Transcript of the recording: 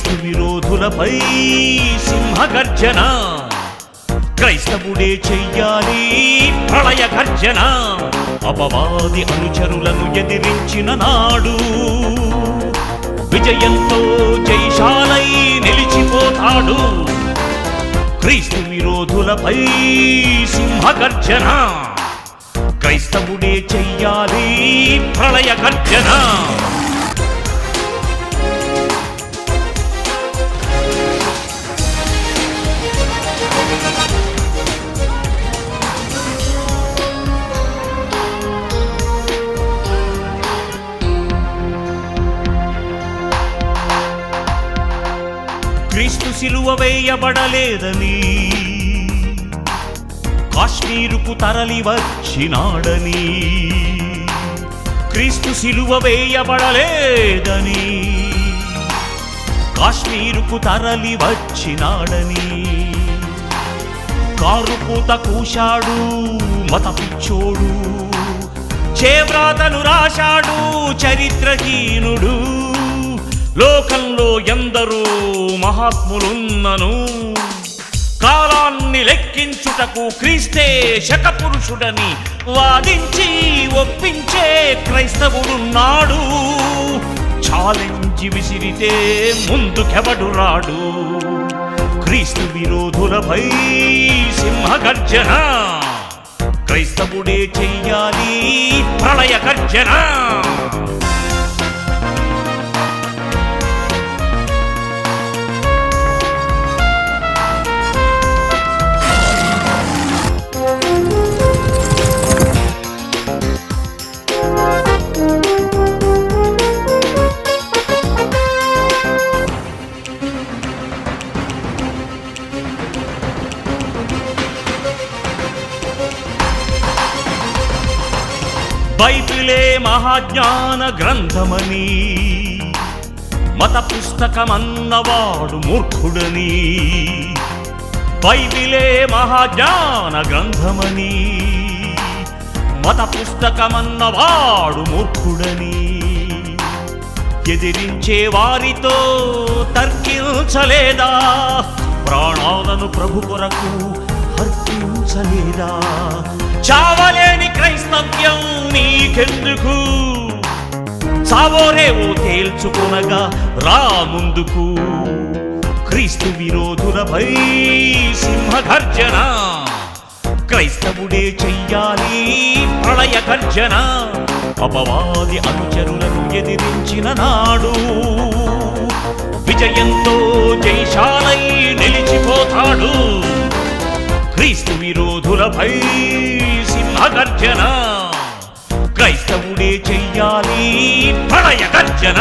క్రీస్తు విరోధులపై సింహగర్జన, క్రైస్తవుడే చెయ్యాలి ప్రళయ గర్జన. అపవాది అనుచరులను ఎదిరించిన నాడు విజయంతో జైశాలై నిలిచిపోతాడు. క్రీస్తు విరోధులపై సింహగర్జన, క్రైస్తవుడే చెయ్యాలి ప్రళయ గర్జన. క్రీస్తు సిలువ వేయబడలేదని, కాశ్మీరుకు తరలి వచ్చినాడని. క్రీస్తు సిలువ వేయబడలేదని, కాశ్మీరుకు తరలి వచ్చినాడని. కారుపూత కూశాడు మత పిచ్చోడు, చేవ్రాతను రాశాడు చరిత్రహీనుడు. లోకంలో ఎందరో మహాత్ములున్నను, కాలాన్ని లెక్కించుటకు క్రీస్తే శకపురుషుడని వాదించి ఒప్పించే క్రైస్తవుడున్నాడు. ఛాలెంజ్ విసిరితే ముందుకెవడు రాడు. క్రీస్తు విరోధులపై సింహగర్జన, క్రైస్తవుడే చెయ్యాలి ప్రళయ గర్జన. బైబిలే మహాజ్ఞాన గ్రంథమని, మత పుస్తకమన్నవాడు మూర్ఖుడని. బైబిలే మహాజ్ఞాన గ్రంథమని, మత పుస్తకమన్నవాడు మూర్ఖుడని. ఎదిరించే వారితో తర్కించలేదా, ప్రాణాలను ప్రభు కొరకు అర్పించలేదా. చావలేని క్రైస్తవ్యం నీకెందుకు, సావోరేవో తేల్చుకొనగా రా ముందుకు. క్రీస్తు విరోధులపై సింహగర్జన, క్రైస్తవుడే చెయ్యాలి ప్రళయ గర్జన. అపవాది అనుచరులను ఎదిరించిన నాడు విజయంతో జైశాలై నిలిచిపోతాడు. క్రీస్తు విరోధులపై సింహగర్జన, క్రైస్తవుడే చెయ్యాలి ప్రళయ గర్జన.